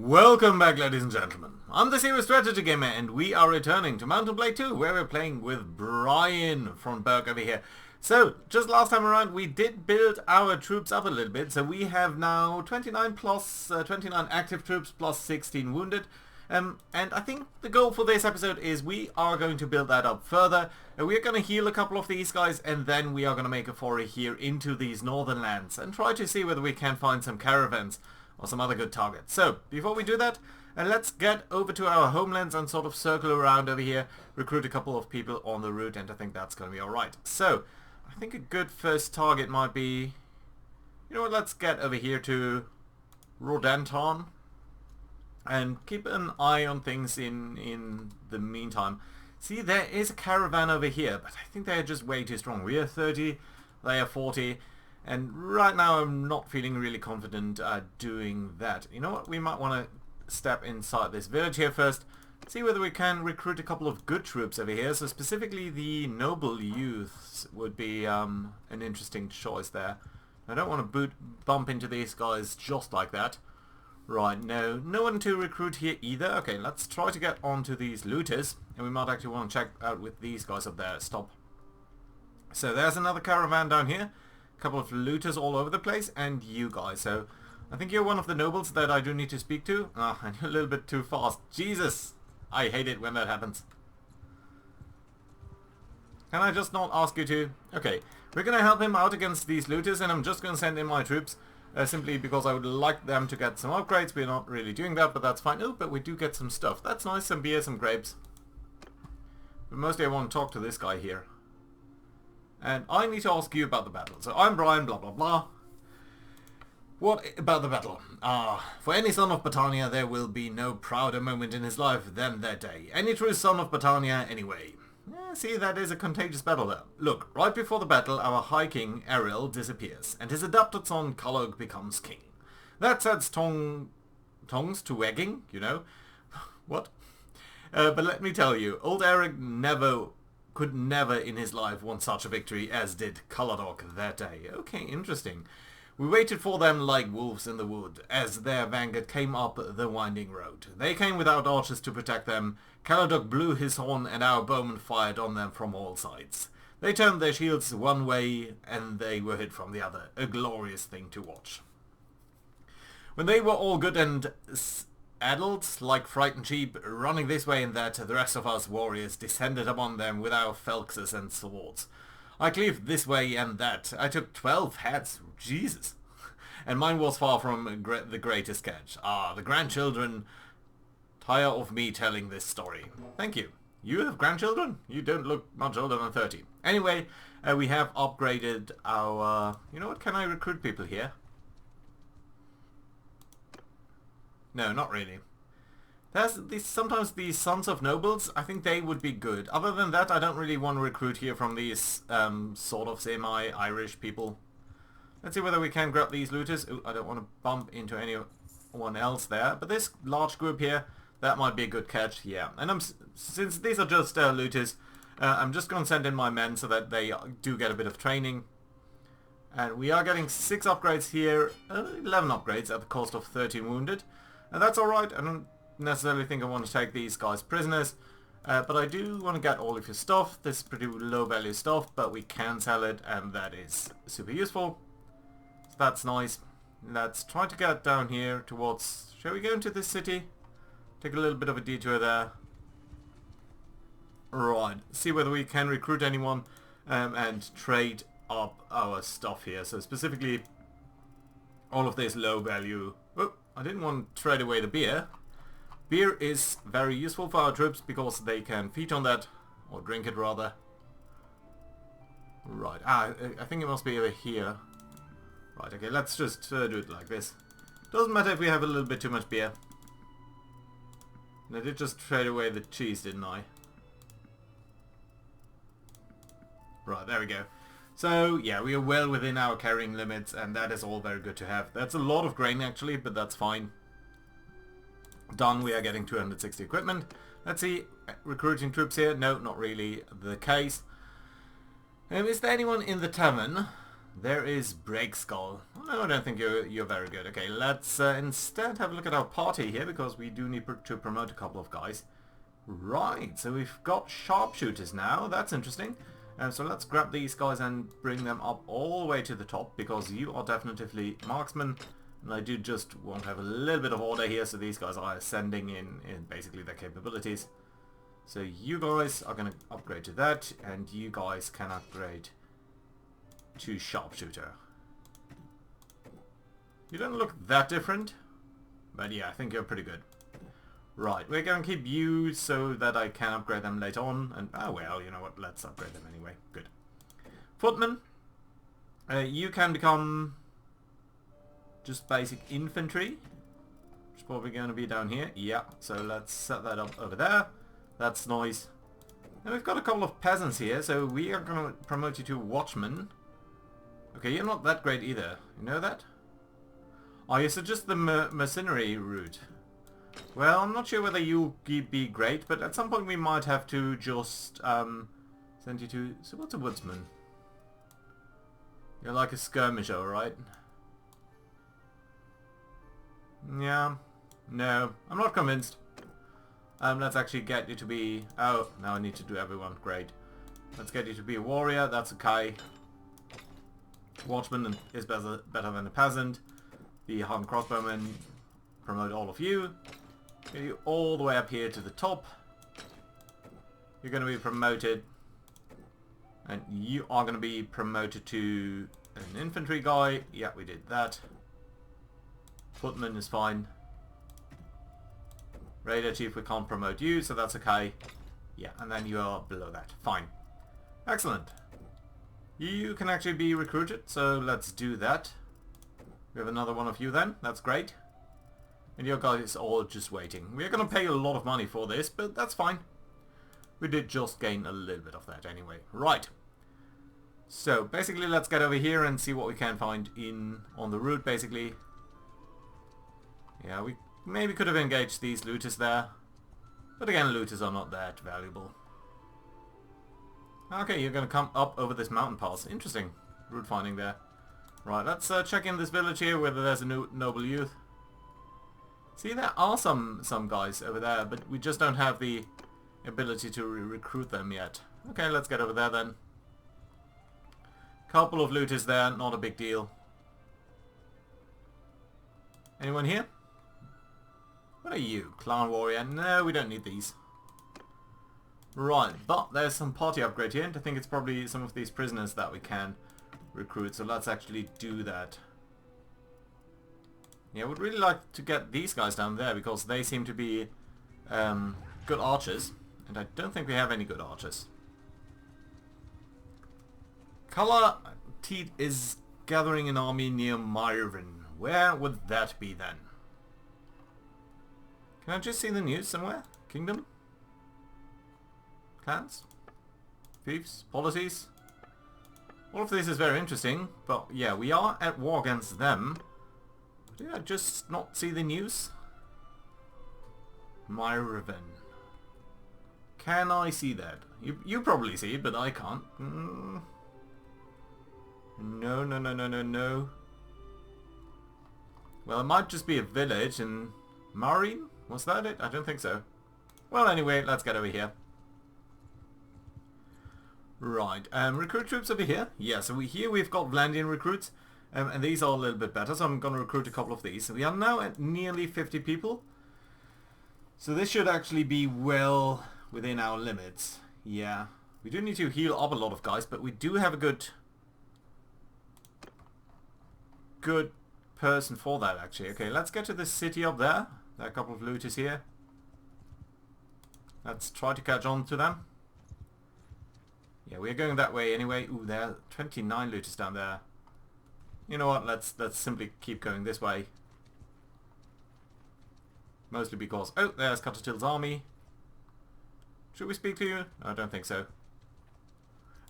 Welcome back, ladies and gentlemen. I'm the Serious Strategy Gamer, and we are returning to Mountain Blade 2, where we're playing with Brian from Berg over here. So, just last time around, we did build our troops up a little bit, so we have now 29 active troops plus 16 wounded. And I think the goal for this episode is we are going to build that up further. We are going to heal a couple of these guys, and then we are going to make a foray here into these northern lands and try to see whether we can find some caravans or some other good targets. So, before we do that, let's get over to our homelands and sort of circle around over here, recruit a couple of people on the route, and I think that's going to be alright. So, I think a good first target might be... You know what, let's get over here to Rodanton and keep an eye on things in the meantime. See, there is a caravan over here, but I think they're just way too strong. We are 30, they are 40. And right now I'm not feeling really confident doing that. You know what, we might want to step inside this village here first, see whether we can recruit a couple of good troops over here. So specifically the noble youths would be an interesting choice there. I don't want to bump into these guys just like that. Right, no one to recruit here either. Okay, let's try to get onto these looters, and we might actually want to check out with these guys up there. Stop. So there's another caravan down here. Couple of looters all over the place, and you guys. So I think you're one of the nobles that I do need to speak to. And you're a little bit too fast. Jesus! I hate it when that happens. Can I just not ask you to? Okay, we're gonna help him out against these looters, and I'm just gonna send in my troops simply because I would like them to get some upgrades. We're not really doing that, but that's fine. Oh, but we do get some stuff. That's nice, some beer, some grapes. But mostly I want to talk to this guy here. And I need to ask you about the battle. So I'm Brian, blah blah blah. What about the battle? For any son of Britannia there will be no prouder moment in his life than that day. Any true son of Britannia anyway. See, that is a contagious battle there. Look, right before the battle our High King Errol disappears, and his adopted son Kalog becomes king. That sets tongues to wagging, you know. What? But let me tell you, old Eric could never in his life want such a victory as did Caladog that day. Okay, interesting. We waited for them like wolves in the wood as their vanguard came up the winding road. They came without archers to protect them. Caladog blew his horn and our bowmen fired on them from all sides. They turned their shields one way and they were hit from the other. A glorious thing to watch. When they were all good and adults, like frightened sheep, running this way and that, the rest of us warriors descended upon them with our felxes and swords. I cleaved this way and that. I took 12 heads. Jesus. And mine was far from the greatest catch. The grandchildren tire of me telling this story. Thank you. You have grandchildren? You don't look much older than 30. Anyway, we have upgraded our... You know what? Can I recruit people here? No, not really. Sometimes these sons of nobles, I think they would be good. Other than that, I don't really want to recruit here from these sort of semi-Irish people. Let's see whether we can grab these looters. Ooh, I don't want to bump into anyone else there. But this large group here, that might be a good catch. Yeah, and since these are just looters, I'm just going to send in my men so that they do get a bit of training. And we are getting 6 upgrades here, 11 upgrades at the cost of 13 wounded. And that's alright. I don't necessarily think I want to take these guys prisoners, but I do want to get all of your stuff. This is pretty low value stuff, but we can sell it, and that is super useful. So that's nice. Let's try to get down here towards... Shall we go into this city? Take a little bit of a detour there. Right, see whether we can recruit anyone and trade up our stuff here. So specifically all of this low value... Oh, I didn't want to trade away the beer. Beer is very useful for our troops because they can feed on that, or drink it rather. Right, I think it must be over here. Right, okay, let's just do it like this. Doesn't matter if we have a little bit too much beer. I did just trade away the cheese, didn't I? Right, there we go. So, yeah, we are well within our carrying limits, and that is all very good to have. That's a lot of grain, actually, but that's fine. Done, we are getting 260 equipment. Let's see, recruiting troops here. No, not really the case. Is there anyone in the tavern There is Break Skull. No, I don't think you're very good. Okay, let's instead have a look at our party here, because we do need to promote a couple of guys. Right, so we've got sharpshooters now. That's interesting. So let's grab these guys and bring them up all the way to the top, because you are definitely marksmen. And I do just want to have a little bit of order here, so these guys are ascending in basically their capabilities. So you guys are going to upgrade to that, and you guys can upgrade to sharpshooter. You don't look that different, but yeah, I think you're pretty good. Right, we're going to keep you so that I can upgrade them later on, and oh well, you know what, let's upgrade them anyway. Good. Footman, you can become just basic infantry, which is probably going to be down here. Yeah, so let's set that up over there. That's nice. And we've got a couple of peasants here, so we are going to promote you to watchman. Okay, you're not that great either. You know that? Oh, you suggest the mercenary route. Well, I'm not sure whether you'll be great, but at some point we might have to just send you to... So what's a woodsman? You're like a skirmisher, right? Yeah. No, I'm not convinced. Let's actually get you to be... Oh, now I need to do everyone. Great. Let's get you to be a warrior. That's okay. Watchman is better than a peasant. The hardened crossbowmen promote all of you. Get you all the way up here to the top. You're going to be promoted. And you are going to be promoted to an infantry guy. Yeah, we did that. Footman is fine. Raider Chief, we can't promote you, so that's okay. Yeah, and then you are below that. Fine. Excellent. You can actually be recruited, so let's do that. We have another one of you then. That's great. And your guys are all just waiting. We're going to pay a lot of money for this, but that's fine. We did just gain a little bit of that anyway. Right. So, basically, let's get over here and see what we can find on the route, basically. Yeah, we maybe could have engaged these looters there. But again, looters are not that valuable. Okay, you're going to come up over this mountain pass. Interesting. Route finding there. Right, let's check in this village here, whether there's a noble youth. See, there are some guys over there, but we just don't have the ability to recruit them yet. Okay, let's get over there then. Couple of looters there, not a big deal. Anyone here? What are you? Clan warrior? No, we don't need these. Right, but there's some party upgrade here, and I think it's probably some of these prisoners that we can recruit, so let's actually do that. Yeah, I would really like to get these guys down there, because they seem to be good archers, and I don't think we have any good archers. Kala Teat is gathering an army near Myron. Where would that be then? Can I just see the news somewhere? Kingdom? Clans? Fiefs? Policies? All of this is very interesting, but yeah, we are at war against them. Did I just not see the news? Myron. Can I see that? You probably see it, but I can't. No, no, no, no, no, no. Well, it might just be a village in Marine? Was that it? I don't think so. Well, anyway, let's get over here. Right, recruit troops over here. Yeah, so here we've got Vlandian recruits, and these are a little bit better, so I'm going to recruit a couple of these. So we are now at nearly 50 people. So this should actually be well within our limits. Yeah, we do need to heal up a lot of guys, but we do have a good person for that, actually. Okay, let's get to the city up there. There are a couple of looters here. Let's try to catch on to them. Yeah, we're going that way anyway. Ooh, there are 29 looters down there. You know what, let's simply keep going this way. Mostly because... Oh, there's Cutatil's army. Should we speak to you? I don't think so.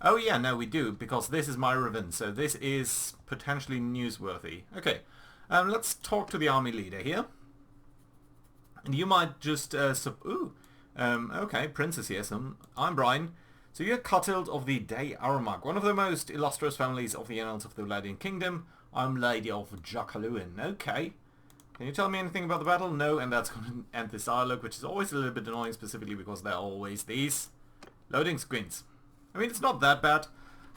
Oh yeah, no we do, because this is my Raven, so this is potentially newsworthy. Okay, let's talk to the army leader here. And you might just... okay, Princess here, so I'm Brian. So you're Cuthild of the Day Aramak, one of the most illustrious families of the annals of the Vladian Kingdom. I'm Lady of Jakaluin. Okay. Can you tell me anything about the battle? No, and that's going to end this dialogue, which is always a little bit annoying, specifically because there are always these loading screens. I mean, it's not that bad,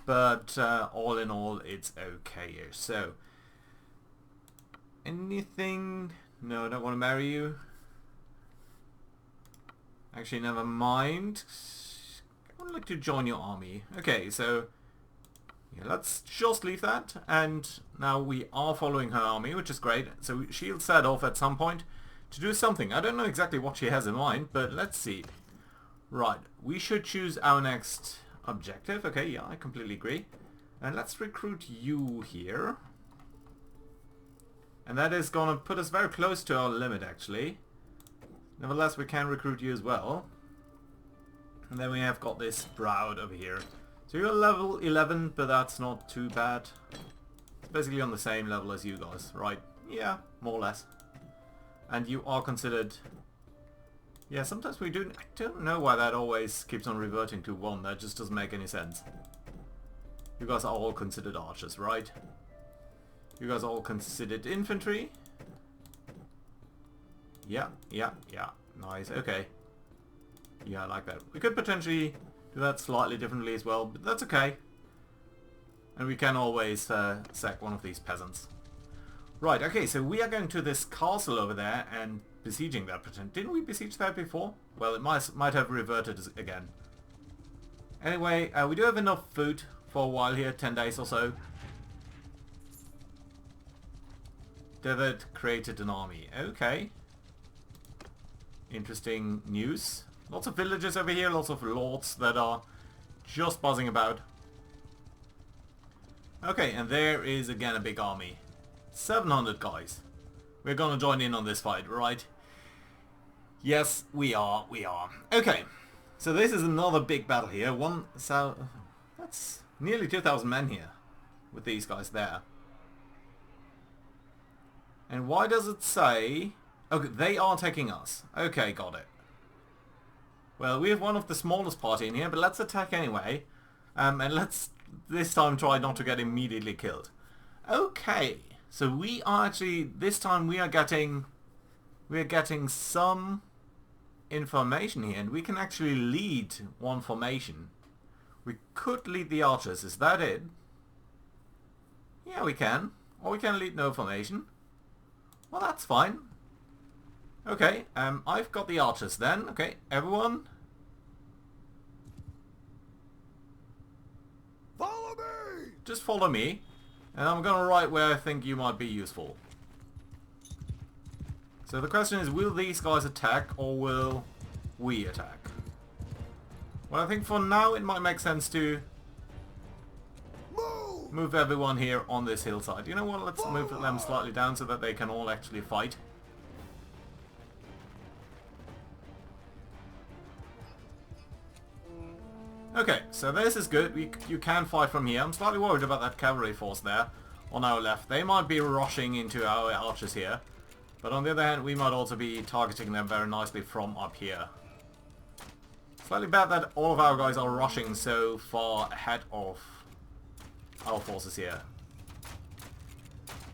but all in all, it's okay here. So, anything? No, I don't want to marry you. Actually, never mind. I would like to join your army. Okay, so yeah, let's just leave that. And now we are following her army, which is great. So she'll set off at some point to do something. I don't know exactly what she has in mind, but let's see. Right, we should choose our next objective. Okay, yeah, I completely agree. And let's recruit you here. And that is going to put us very close to our limit, actually. Nevertheless, we can recruit you as well. And then we have got this Sprout over here. So you're level 11, but that's not too bad. It's basically on the same level as you guys, right? Yeah, more or less. And you are considered... Yeah, sometimes we do... I don't know why that always keeps on reverting to 1. That just doesn't make any sense. You guys are all considered archers, right? You guys are all considered infantry. Yeah. Nice, okay. Yeah, I like that. We could potentially do that slightly differently as well, but that's okay. And we can always sack one of these peasants. Right, okay, so we are going to this castle over there and besieging that. Didn't we besiege that before? Well, it might have reverted again. Anyway, we do have enough food for a while here, 10 days or so. David created an army. Okay. Interesting news. Lots of villagers over here, lots of lords that are just buzzing about. Okay, and there is again a big army. 700 guys. We're gonna join in on this fight, right? Yes, we are. Okay, so this is another big battle here. That's nearly 2,000 men here with these guys there. And why does it say... Okay, they are taking us. Okay, got it. Well, we have one of the smallest party in here, but let's attack anyway. And let's this time try not to get immediately killed. Okay, so we are actually... This time we are getting some information here, and we can actually lead one formation. We could lead the archers, is that it? Yeah, we can. Or we can lead no formation. Well, that's fine. Okay, I've got the archers then. Okay, everyone. Follow me! Just follow me. And I'm gonna write where I think you might be useful. So the question is, will these guys attack or will we attack? Well, I think for now it might make sense to move everyone here on this hillside. You know what, let's move them slightly down so that they can all actually fight. Okay, so this is good. You can fight from here. I'm slightly worried about that cavalry force there on our left. They might be rushing into our archers here. But on the other hand, we might also be targeting them very nicely from up here. Slightly bad that all of our guys are rushing so far ahead of our forces here.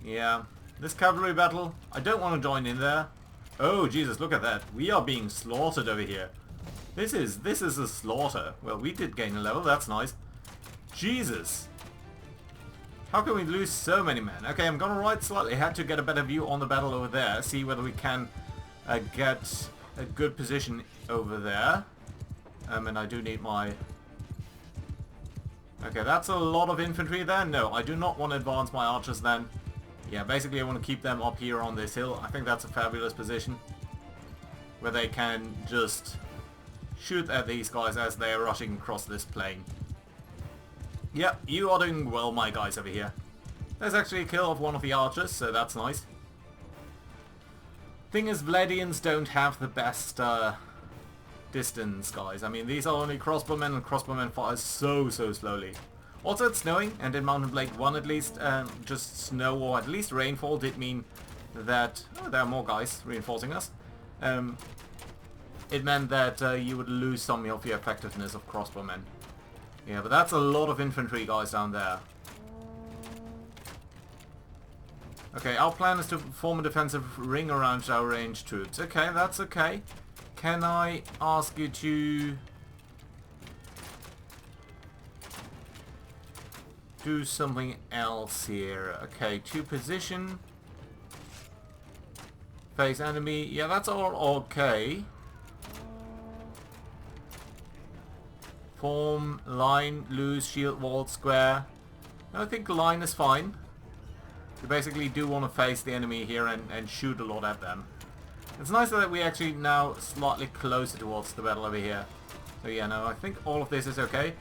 Yeah, this cavalry battle, I don't want to join in there. Oh Jesus, look at that. We are being slaughtered over here. This is a slaughter. Well, we did gain a level, that's nice. Jesus. How can we lose so many men? Okay, I'm gonna ride slightly ahead to get a better view on the battle over there. See whether we can get a good position over there. And I do need my... Okay, that's a lot of infantry there. No, I do not want to advance my archers then. Yeah, basically I want to keep them up here on this hill. I think that's a fabulous position. Where they can just shoot at these guys as they are rushing across this plain. Yeah, you are doing well, my guys over here. There's actually a kill of one of the archers, so that's nice. Thing is, Vladians don't have the best distance, guys. I mean, these are only crossbowmen, and crossbowmen fire so slowly. Also, it's snowing, and in Mountain Blade 1 at least, just snow or at least rainfall did mean that... Oh, there are more guys reinforcing us. It meant that you would lose some of your effectiveness of crossbowmen. Yeah, but that's a lot of infantry guys down there. Okay, our plan is to form a defensive ring around our ranged troops. Okay, that's okay. Can I ask you to do something else here? Okay, to position. Face enemy. Yeah, that's all okay. Form, line, loose, shield, wall, square. I think line is fine. You basically do want to face the enemy here and shoot a lot at them. It's nice that we actually now slightly closer towards the battle over here. So yeah, no, I think all of this is okay.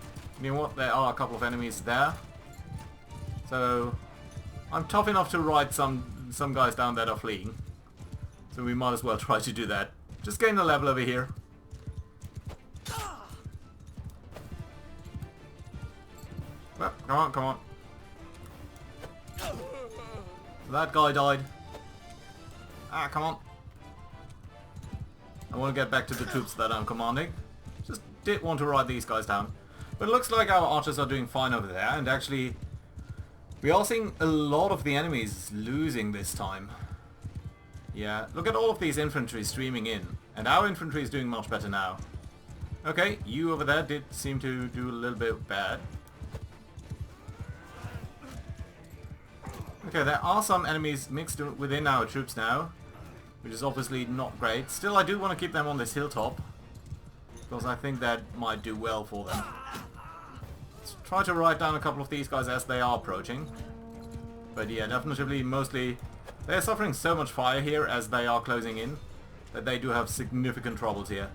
You know what? There are a couple of enemies there. So I'm tough enough to ride some guys down that are fleeing. So we might as well try to do that. Just gain a level over here. Well, come on, come on. That guy died. Ah, come on. I want to get back to the troops that I'm commanding. Just did want to ride these guys down. But it looks like our archers are doing fine over there. And actually, we are seeing a lot of the enemies losing this time. Yeah, look at all of these infantry streaming in. And our infantry is doing much better now. Okay, you over there did seem to do a little bit bad. Okay, there are some enemies mixed within our troops now, which is obviously not great. Still, I do want to keep them on this hilltop, because I think that might do well for them. Let's try to ride down a couple of these guys as they are approaching. But yeah, definitely, mostly, they're suffering so much fire here as they are closing in, that they do have significant troubles here.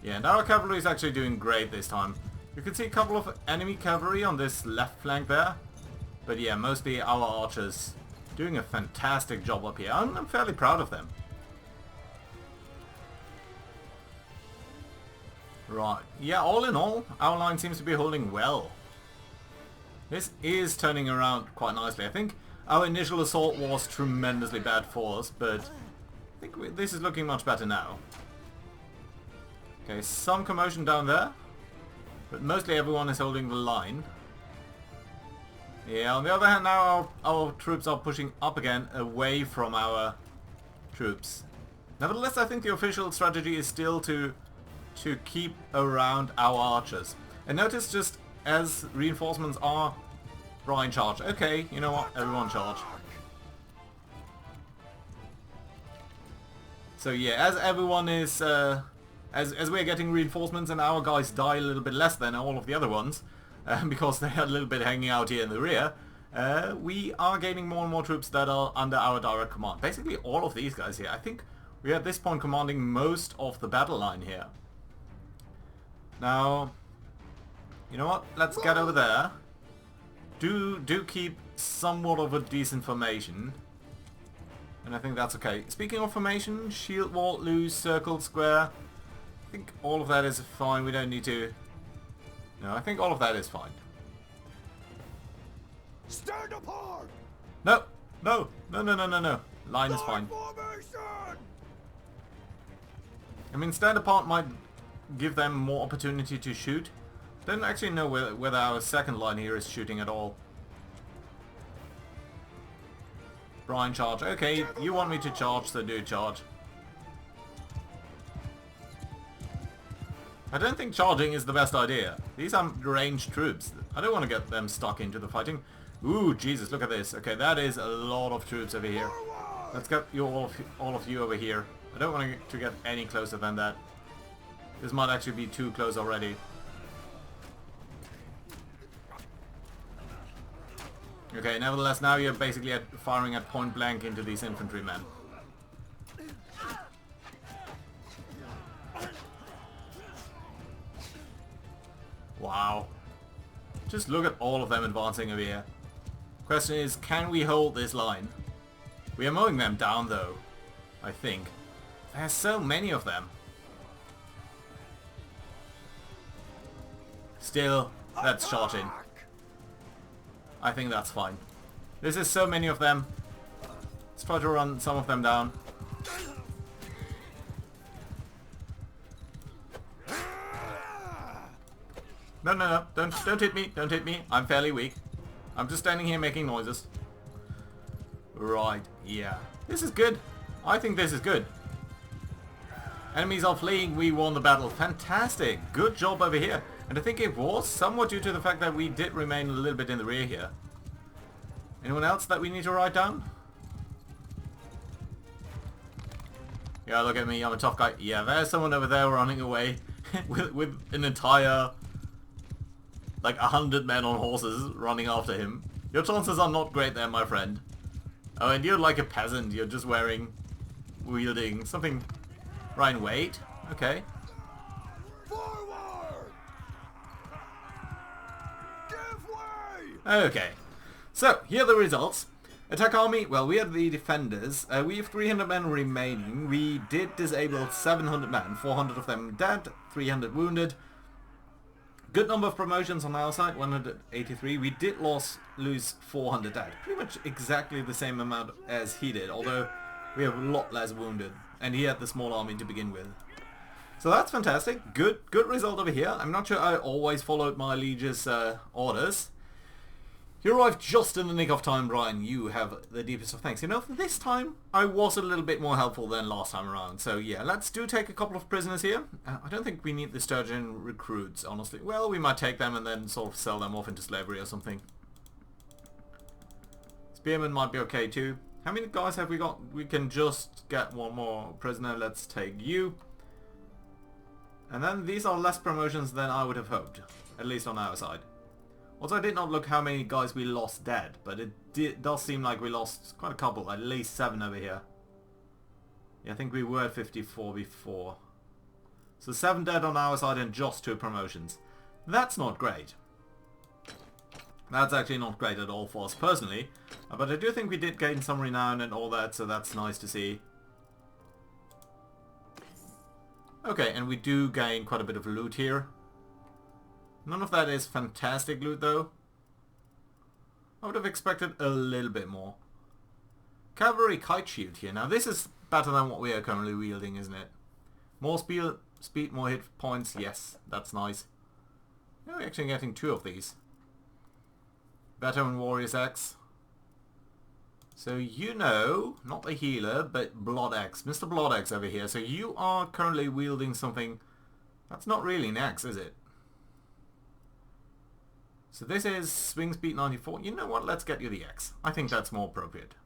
Yeah, and our cavalry is actually doing great this time. You can see a couple of enemy cavalry on this left flank there. But yeah, mostly our archers doing a fantastic job up here. I'm fairly proud of them. Right. Yeah, all in all, our line seems to be holding well. This is turning around quite nicely. I think our initial assault was tremendously bad for us, but I think this is looking much better now. Okay, some commotion down there. But mostly everyone is holding the line. Yeah, on the other hand, now our troops are pushing up again, away from our troops. Nevertheless, I think the official strategy is still to keep around our archers. And notice just as reinforcements are... Brian, charge. Okay, you know what? Everyone charge. So yeah, as everyone is... As we're getting reinforcements and our guys die a little bit less than all of the other ones, because they are a little bit hanging out here in the rear, we are gaining more and more troops that are under our direct command. Basically all of these guys here. I think we are at this point commanding most of the battle line here. Now, you know what? Let's get over there. Do keep somewhat of a decent formation. And I think that's okay. Speaking of formation, shield wall, loose, circle, square... I think all of that is fine. We don't need to... No, I think all of that is fine. Stand apart! No! No! No, no, no, no, no. Line is fine. I mean, stand apart might give them more opportunity to shoot. Don't actually know whether our second line here is shooting at all. Brian, charge. Okay, you want me to charge, so do charge. I don't think charging is the best idea. These are ranged troops. I don't want to get them stuck into the fighting. Ooh, Jesus, look at this. Okay, that is a lot of troops over here. Let's get you all of you over here. I don't want to get any closer than that. This might actually be too close already. Okay, nevertheless, now you're basically firing at point blank into these infantrymen. Wow. Just look at all of them advancing over here. Question is, can we hold this line? We are mowing them down though, I think. There's so many of them. Still, let's charge in. I think that's fine. This is so many of them. Let's try to run some of them down. No, no, no. Don't hit me. Don't hit me. I'm fairly weak. I'm just standing here making noises. Right. Yeah. This is good. I think this is good. Enemies are fleeing. We won the battle. Fantastic. Good job over here. And I think it was somewhat due to the fact that we did remain a little bit in the rear here. Anyone else that we need to write down? Yeah, look at me. I'm a tough guy. Yeah, there's someone over there running away with an entire, like 100 men on horses running after him. Your chances are not great there, my friend. Oh, and you're like a peasant. You're just wielding something. Ryan, wait. Okay. Forward! Give way! Okay. So, here are the results. Attack army, well, we are the defenders. We have 300 men remaining. We did disable 700 men. 400 of them dead, 300 wounded. Good number of promotions on our side, 183. We did lose 400 dead. Pretty much exactly the same amount as he did, although we have a lot less wounded. And he had the small army to begin with. So that's fantastic. Good result over here. I'm not sure I always followed my liege's orders. You arrived just in the nick of time, Brian. You have the deepest of thanks. You know, this time I was a little bit more helpful than last time around. So yeah, let's take a couple of prisoners here. I don't think we need the sturgeon recruits, honestly. Well, we might take them and then sort of sell them off into slavery or something. Spearmen might be okay too. How many guys have we got? We can just get one more prisoner. Let's take you. And then these are less promotions than I would have hoped. At least on our side. Also, I did not look how many guys we lost dead. But it does seem like we lost quite a couple. At least 7 over here. Yeah, I think we were at 54 before. So 7 dead on our side and just 2 promotions. That's not great. That's actually not great at all for us personally. But I do think we did gain some renown and all that, so that's nice to see. Okay, and we do gain quite a bit of loot here. None of that is fantastic loot though. I would have expected a little bit more. Cavalry kite shield here. Now this is better than what we are currently wielding, isn't it? More speed, more hit points. Yes, that's nice. Now we're actually getting 2 of these. Veteran Warriors X. So you know, not the healer, but Blood X. Mr. Blood X over here. So you are currently wielding something that's not really an X, is it? So this is swing speed 94. You know what? Let's get you the X. I think that's more appropriate.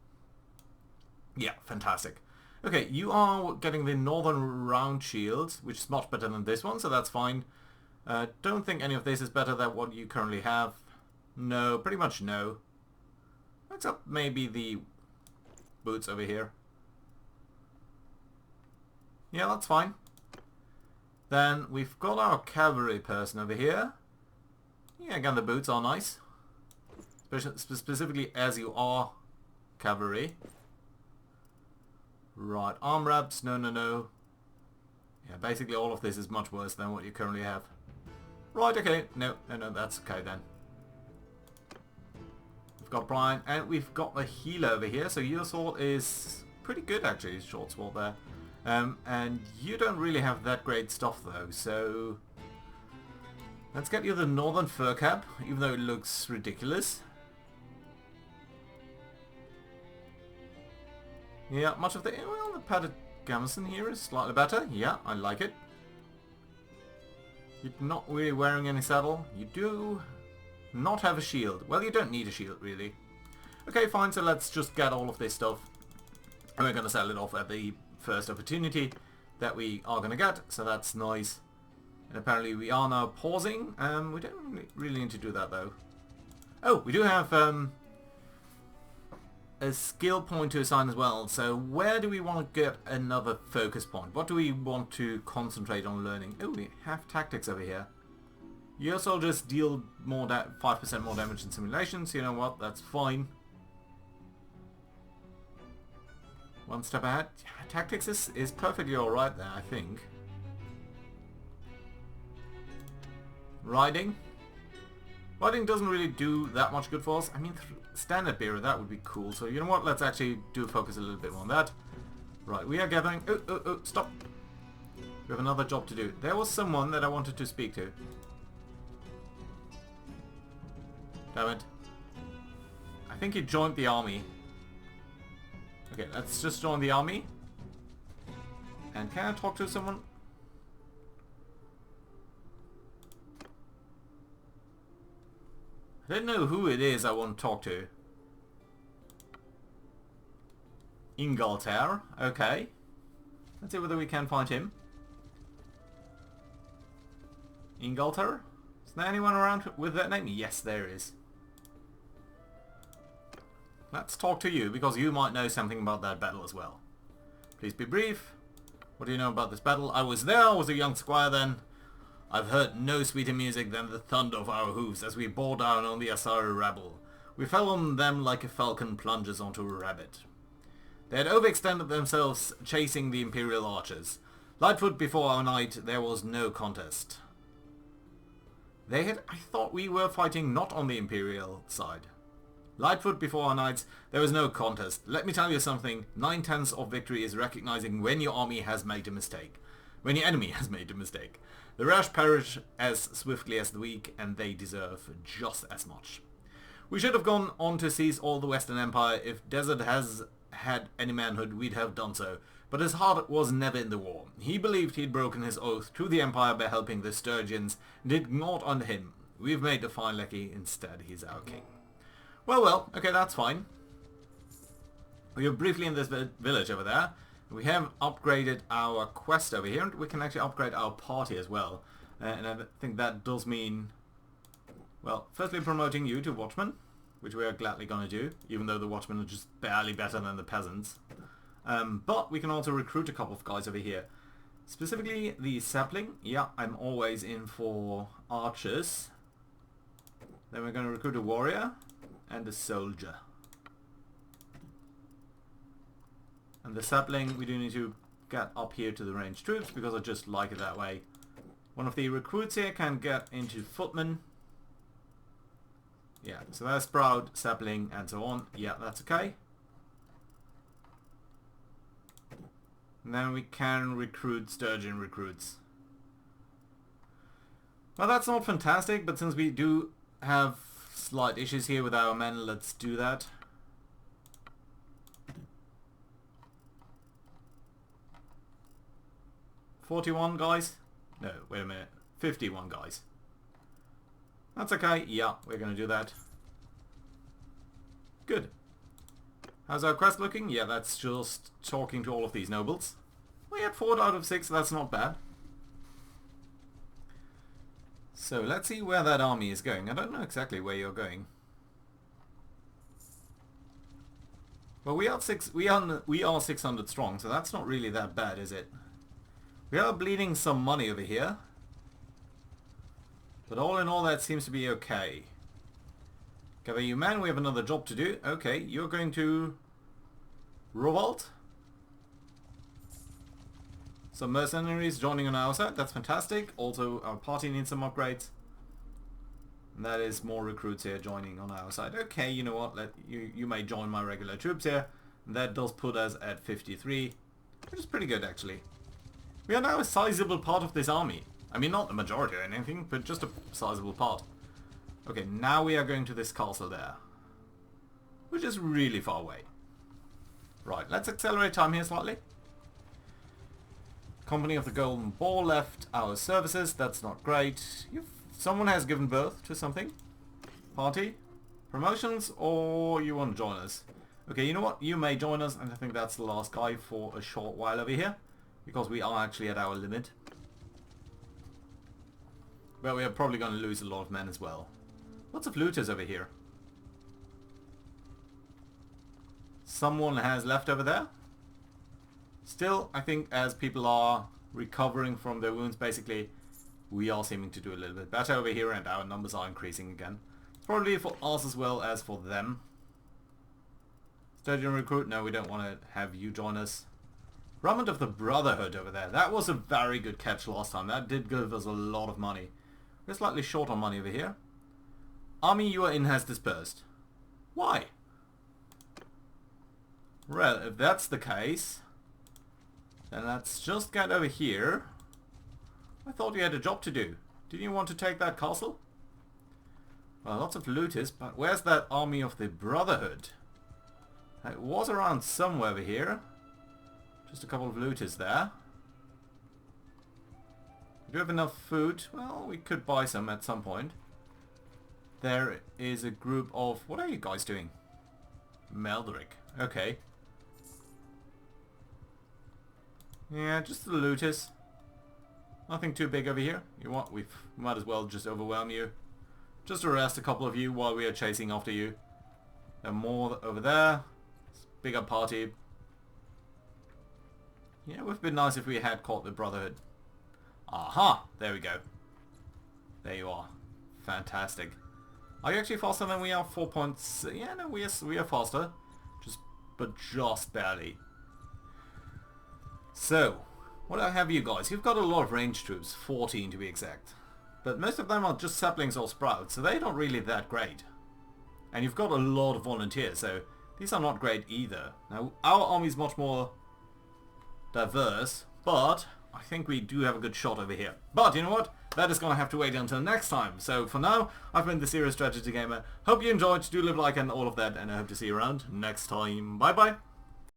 Yeah, fantastic. Okay, you are getting the Northern Round Shield, which is much better than this one, so that's fine. Don't think any of this is better than what you currently have. No, pretty much no. Except maybe the boots over here. Yeah, that's fine. Then we've got our cavalry person over here. Yeah, again, the boots are nice. Specifically as you are cavalry. Right, arm wraps, no, no, no. Yeah, basically all of this is much worse than what you currently have. Right, okay, no, that's okay then. We've got Brian, and we've got the healer over here, so your sword is pretty good actually, short sword there. And you don't really have that great stuff though, so... Let's get you the Northern Fur Cap, even though it looks ridiculous. Yeah, much of the... Well, the padded gamison here is slightly better. Yeah, I like it. You're not really wearing any saddle. You do not have a shield. Well, you don't need a shield, really. Okay, fine, so let's just get all of this stuff. And we're going to sell it off at the first opportunity that we are going to get, so that's nice. And apparently we are now pausing. We don't really need to do that though. Oh, we do have a skill point to assign as well. So where do we want to get another focus point? What do we want to concentrate on learning? Oh, we have tactics over here. Your soldiers deal more 5% more damage in simulations. You know what? That's fine. One step ahead. Tactics is perfectly alright there, I think. Riding. Riding doesn't really do that much good for us. I mean, standard bearer, that would be cool. So you know what? Let's actually focus a little bit more on that. Right, we are gathering... Oh, stop. We have another job to do. There was someone that I wanted to speak to. Damn it. I think he joined the army. Okay, let's just join the army. And can I talk to someone? I don't know who it is I want to talk to. Ingolter. Okay. Let's see whether we can find him. Ingolter? Is there anyone around with that name? Yes, there is. Let's talk to you, because you might know something about that battle as well. Please be brief. What do you know about this battle? I was there, I was a young squire then. I've heard no sweeter music than the thunder of our hoofs as we bore down on the Asari rabble. We fell on them like a falcon plunges onto a rabbit. They had overextended themselves chasing the Imperial archers. Lightfoot before our night, there was no contest. I thought we were fighting not on the Imperial side. Lightfoot before our knights, there was no contest. Let me tell you something, 9/10 of victory is recognizing when your army has made a mistake. When your enemy has made a mistake. The rash perish as swiftly as the weak, and they deserve just as much. We should have gone on to seize all the Western Empire. If Desert has had any manhood, we'd have done so. But his heart was never in the war. He believed he'd broken his oath to the Empire by helping the Sturgians, and did not under him. We've made the fine lackey, instead he's our king. Well, okay, that's fine. We are briefly in this village over there. We have upgraded our quest over here, and we can actually upgrade our party as well. And I think that does mean, well, firstly promoting you to Watchman, which we are gladly going to do, even though the Watchmen are just barely better than the peasants. But we can also recruit a couple of guys over here. Specifically the sapling. Yeah, I'm always in for archers. Then we're going to recruit a warrior and a soldier. And the sapling we do need to get up here to the ranged troops because I just like it that way. One of the recruits here can get into footman. Yeah, so that's sprout, sapling and so on. Yeah, that's okay. And then we can recruit sturgeon recruits. Well, that's not fantastic, but since we do have slight issues here with our men, let's do that. $41 guys? No, wait a minute. 51 guys. That's okay. Yeah, we're going to do that. Good. How's our quest looking? Yeah, that's just talking to all of these nobles. We had 4 out of 6, that's not bad. So let's see where that army is going. I don't know exactly where you're going. Well, we are 600 strong, so that's not really that bad, is it? We are bleeding some money over here. But all in all, that seems to be okay. Gather you men, we have another job to do. Okay, you're going to revolt. Some mercenaries joining on our side. That's fantastic. Also, our party needs some upgrades. And that is more recruits here joining on our side. Okay, you know what? You may join my regular troops here. And that does put us at 53, which is pretty good actually. We are now a sizable part of this army. I mean, not the majority or anything, but just a sizable part. Okay, now we are going to this castle there, which is really far away. Right, let's accelerate time here slightly. Company of the Golden Ball left our services. That's not great. Someone has given birth to something. Party? Promotions? Or you want to join us? Okay, you know what? You may join us, and I think that's the last guy for a short while over here. Because we are actually at our limit. But we are probably going to lose a lot of men as well. Lots of looters over here. Someone has left over there. Still, I think as people are recovering from their wounds, basically, we are seeming to do a little bit better over here and our numbers are increasing again. Probably for us as well as for them. Sturgeon recruit, no, we don't want to have you join us. Remnant of the Brotherhood over there. That was a very good catch last time. That did give us a lot of money. We're slightly short on money over here. Army you are in has dispersed. Why? Well, if that's the case, then let's just get over here. I thought you had a job to do. Didn't you want to take that castle? Well, lots of looters, but where's that army of the Brotherhood? It was around somewhere over here. Just a couple of looters there. We do have enough food. Well, we could buy some at some point. There is a group of... What are you guys doing? Meldrick. Okay. Yeah, just the looters. Nothing too big over here. You want? We might as well just overwhelm you. Just arrest a couple of you while we are chasing after you. There are more over there. It's a bigger party. Yeah, it would have been nice if we had caught the Brotherhood. Aha! There we go. There you are. Fantastic. Are you actually faster than we are? 4 points. Yeah, no, we are faster. But just barely. So, what have you guys? You've got a lot of ranged troops, 14 to be exact. But most of them are just saplings or sprouts, so they're not really that great. And you've got a lot of volunteers, so these are not great either. Now, our army's much more diverse, but I think we do have a good shot over here. But you know what? That is going to have to wait until next time. So for now, I've been the Serious Strategy Gamer. Hope you enjoyed. Do leave a like and all of that, and I hope to see you around next time. Bye bye.